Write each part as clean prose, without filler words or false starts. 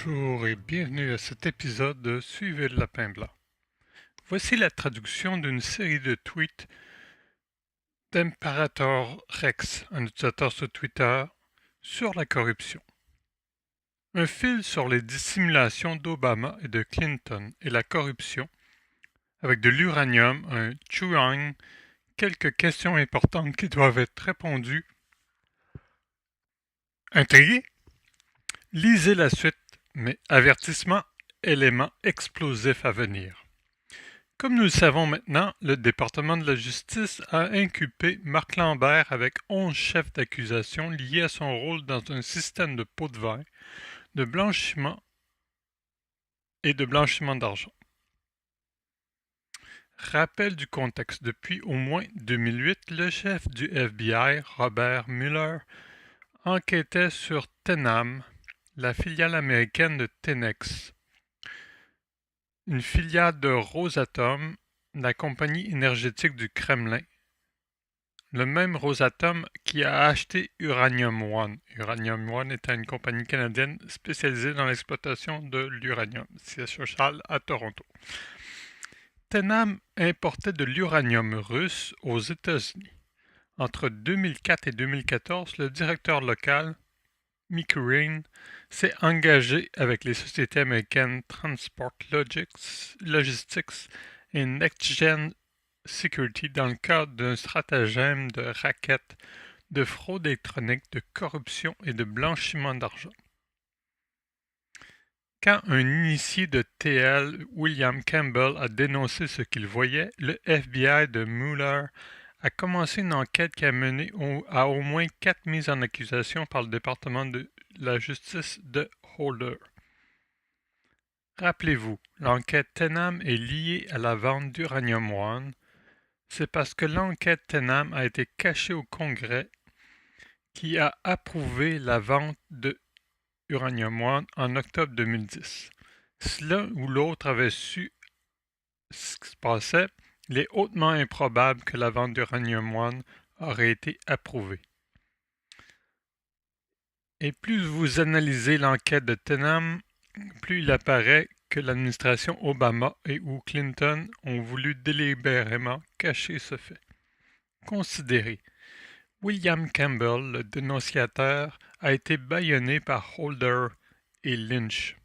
Bonjour et bienvenue à cet épisode de Suivez le lapin blanc. Voici la traduction d'une série de tweets d'Imperator Rex, un utilisateur sur Twitter, sur la corruption. Un fil sur les dissimulations d'Obama et de Clinton et la corruption, avec de l'uranium, un chewing, quelques questions importantes qui doivent être répondues. Intrigué? Lisez la suite, mais avertissement, élément explosif à venir. Comme nous le savons maintenant, le département de la justice a inculpé Marc Lambert avec 11 chefs d'accusation liés à son rôle dans un système de pots de vin, de blanchiment et de blanchiment d'argent. Rappel du contexte. Depuis au moins 2008, le chef du FBI, Robert Mueller, enquêtait sur Tenam, la filiale américaine de Tenex, une filiale de Rosatom, la compagnie énergétique du Kremlin, le même Rosatom qui a acheté Uranium One. Uranium One étant une compagnie canadienne spécialisée dans l'exploitation de l'uranium, siège social à Toronto. Tenam importait de l'uranium russe aux États-Unis. Entre 2004 et 2014, le directeur local, Mickey Rain, s'est engagé avec les sociétés américaines Transport Logistics et NextGen Security dans le cadre d'un stratagème de racket, de fraude électronique, de corruption et de blanchiment d'argent. Quand un initié de TL, William Campbell, a dénoncé ce qu'il voyait, le FBI de Mueller a commencé une enquête qui a mené à au moins 4 mises en accusation par le département de la justice de Holder. Rappelez-vous, l'enquête Tenam est liée à la vente d'Uranium One. C'est parce que l'enquête Tenam a été cachée au Congrès qui a approuvé la vente de Uranium One en octobre 2010. Si l'un ou l'autre avait su ce qui se passait, il est hautement improbable que la vente d'Uranium One aurait été approuvée. Et plus vous analysez l'enquête de Tenam, plus il apparaît que l'administration Obama et ou Clinton ont voulu délibérément cacher ce fait. Considérez, William Campbell, le dénonciateur, a été bâillonné par Holder et Lynch.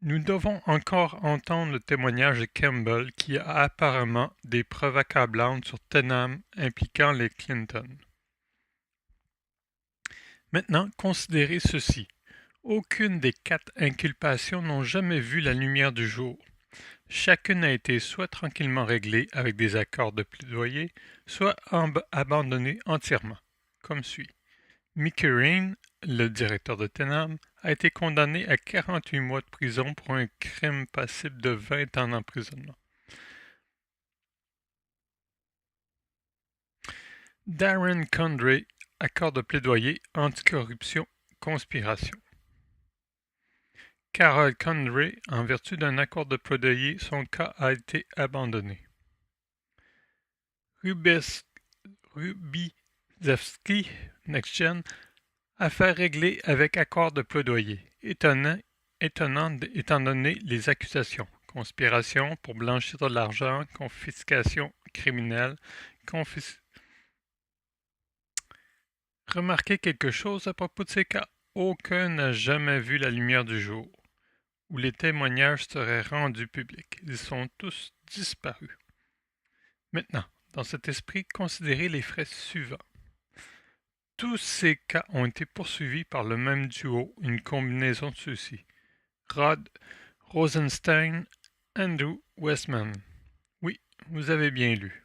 Nous devons encore entendre le témoignage de Campbell qui a apparemment des preuves accablantes sur Tenam impliquant les Clinton. Maintenant, considérez ceci. Aucune des 4 inculpations n'ont jamais vu la lumière du jour. Chacune a été soit tranquillement réglée avec des accords de plaidoyer, soit abandonnée entièrement, comme suit. Mickey Rain, le directeur de Tenam, a été condamné à 48 mois de prison pour un crime passible de 20 ans d'emprisonnement. Darren Condrey, accord de plaidoyer, anticorruption, conspiration. Carol Condrey, en vertu d'un accord de plaidoyer, son cas a été abandonné. Rubizevski, NextGen, affaire réglée avec accord de plaidoyer. Étonnant étant donné les accusations. Conspiration pour blanchir de l'argent, confiscation criminelle, Remarquez quelque chose à propos de ces cas. Aucun n'a jamais vu la lumière du jour, où les témoignages seraient rendus publics. Ils sont tous disparus. Maintenant, dans cet esprit, considérez les faits suivants. Tous ces cas ont été poursuivis par le même duo, une combinaison de ceux-ci. Rod Rosenstein, Andrew Westman. Oui, vous avez bien lu.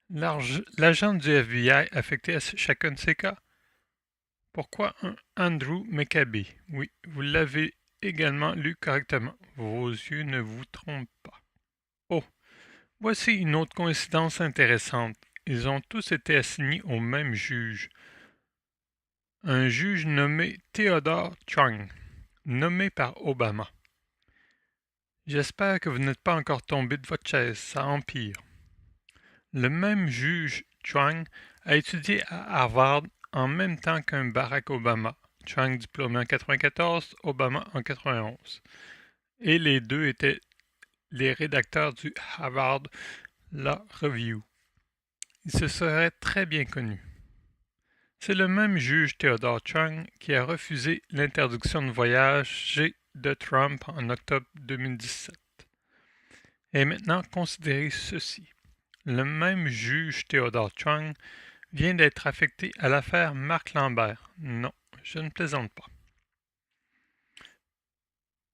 L'agent du FBI affecté à chacun de ces cas? Pourquoi un Andrew McCabe? Oui, vous l'avez également lu correctement. Vos yeux ne vous trompent pas. Oh, voici une autre coïncidence intéressante. Ils ont tous été assignés au même juge. Un juge nommé Theodore Chung, nommé par Obama. J'espère que vous n'êtes pas encore tombé de votre chaise, ça empire. Le même juge Chung a étudié à Harvard en même temps qu'un Barack Obama. Chang diplômé en 1994, Obama en 1991. Et les deux étaient les rédacteurs du Harvard Law Review. Ils se seraient très bien connus. C'est le même juge Theodore Chang qui a refusé l'interdiction de voyager de Trump en octobre 2017. Et maintenant, considérez ceci. Le même juge Theodore Chang vient d'être affecté à l'affaire Marc Lambert. Non, je ne plaisante pas.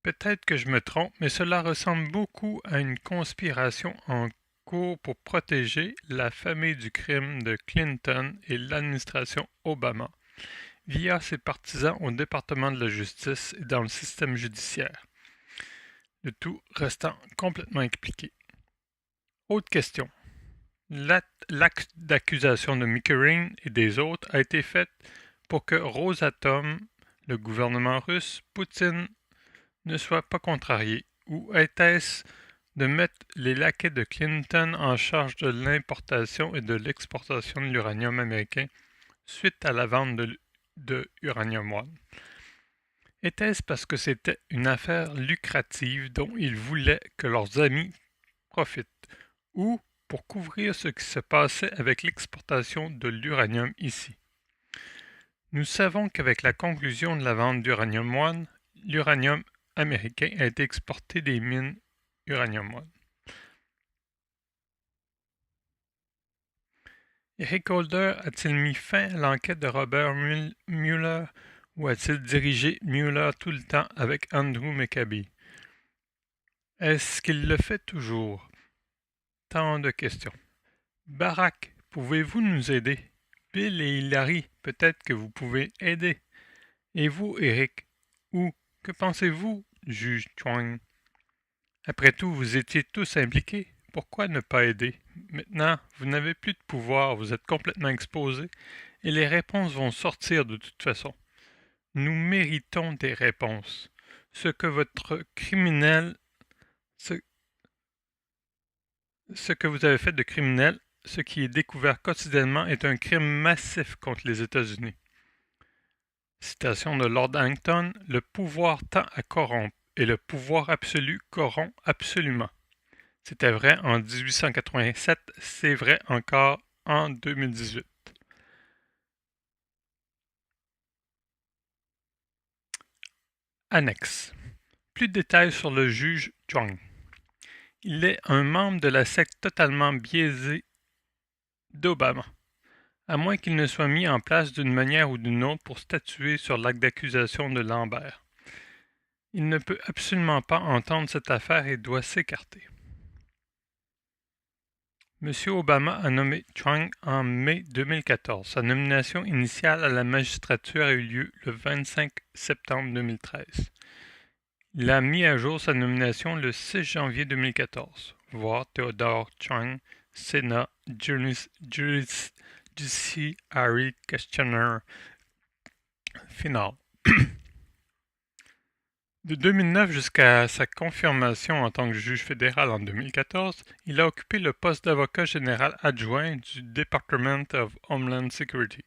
Peut-être que je me trompe, mais cela ressemble beaucoup à une conspiration en cours pour protéger la famille du crime de Clinton et l'administration Obama, via ses partisans au département de la justice et dans le système judiciaire, le tout restant complètement expliqué. Autre question. L'acte d'accusation de Mickering et des autres a été fait pour que Rosatom, le gouvernement russe, Poutine, ne soit pas contrarié, ou était-ce de mettre les laquais de Clinton en charge de l'importation et de l'exportation de l'uranium américain suite à la vente de Uranium One? Était-ce parce que c'était une affaire lucrative dont ils voulaient que leurs amis profitent, ou pour couvrir ce qui se passait avec l'exportation de l'uranium ici? Nous savons qu'avec la conclusion de la vente d'Uranium One, l'uranium américain a été exporté des mines Uranium One. Eric Holder a-t-il mis fin à l'enquête de Robert Mueller ou a-t-il dirigé Mueller tout le temps avec Andrew McCabe? Est-ce qu'il le fait toujours? Tant de questions. Barack, pouvez-vous nous aider? Bill et Hilary, peut-être que vous pouvez aider. Et vous, Eric? Ou que pensez-vous, juge Chang? Après tout, vous étiez tous impliqués. Pourquoi ne pas aider? Maintenant, vous n'avez plus de pouvoir, vous êtes complètement exposé, et les réponses vont sortir de toute façon. Nous méritons des réponses. Ce que votre criminel, ce que vous avez fait de criminel, ce qui est découvert quotidiennement, est un crime massif contre les États-Unis. Citation de Lord Acton, le pouvoir tend à corrompre, et le pouvoir absolu corrompt absolument. C'était vrai en 1887, c'est vrai encore en 2018. Annexe. Plus de détails sur le juge Chang. Il est un membre de la secte totalement biaisée d'Obama, à moins qu'il ne soit mis en place d'une manière ou d'une autre pour statuer sur l'acte d'accusation de Lambert. Il ne peut absolument pas entendre cette affaire et doit s'écarter. M. Obama a nommé Chang en mai 2014. Sa nomination initiale à la magistrature a eu lieu le 25 septembre 2013. Il a mis à jour sa nomination le 6 janvier 2014. Voir Theodore Chang, Sénat, Judiciary Questionnaire final. De 2009 jusqu'à sa confirmation en tant que juge fédéral en 2014, il a occupé le poste d'avocat général adjoint du Department of Homeland Security.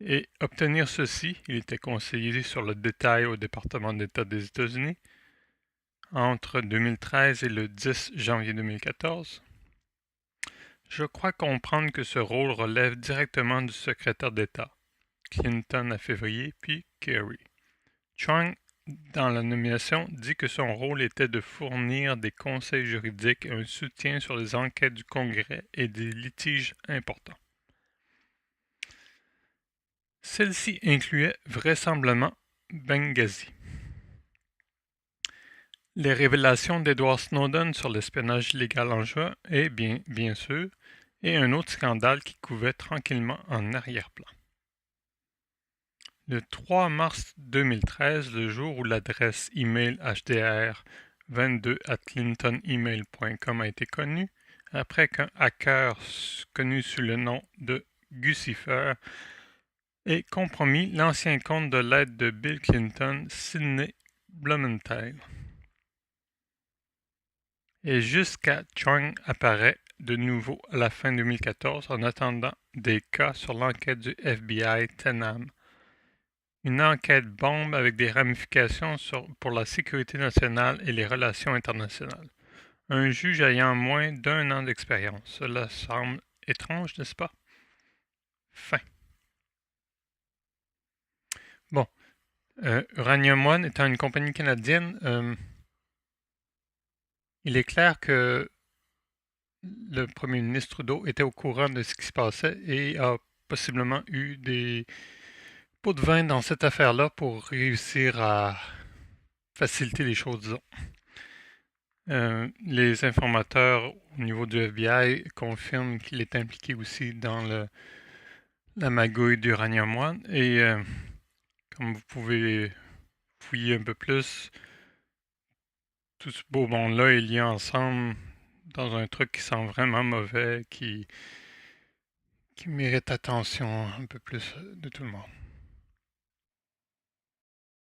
Et obtenir ceci, il était conseiller sur le détail au département d'État des États-Unis entre 2013 et le 10 janvier 2014. Je crois comprendre que ce rôle relève directement du secrétaire d'État, Clinton à février, puis Kerry. Chang, dans la nomination, dit que son rôle était de fournir des conseils juridiques et un soutien sur les enquêtes du Congrès et des litiges importants. Celle-ci incluait vraisemblablement Benghazi. Les révélations d'Edward Snowden sur l'espionnage illégal en juin et, bien sûr, et un autre scandale qui couvait tranquillement en arrière-plan. Le 3 mars 2013, le jour où l'adresse email hdr22@clintonemail.com a été connue, après qu'un hacker connu sous le nom de Guccifer ait compromis l'ancien compte de l'aide de Bill Clinton, Sidney Blumenthal. Et jusqu'à Chang apparaît de nouveau à la fin 2014 en attendant des cas sur l'enquête du FBI TENAM. Une enquête bombe avec des ramifications pour la sécurité nationale et les relations internationales. Un juge ayant moins d'1 an d'expérience. Cela semble étrange, n'est-ce pas? Fin. Bon. Uranium One étant une compagnie canadienne, il est clair que le premier ministre Trudeau était au courant de ce qui se passait et a possiblement eu des pots de vin dans cette affaire-là pour réussir à faciliter les choses, disons. Les informateurs au niveau du FBI confirment qu'il est impliqué aussi dans la magouille d'Uranium One et comme vous pouvez fouiller un peu plus, tout ce beau monde-là est lié ensemble dans un truc qui sent vraiment mauvais, qui mérite attention un peu plus de tout le monde.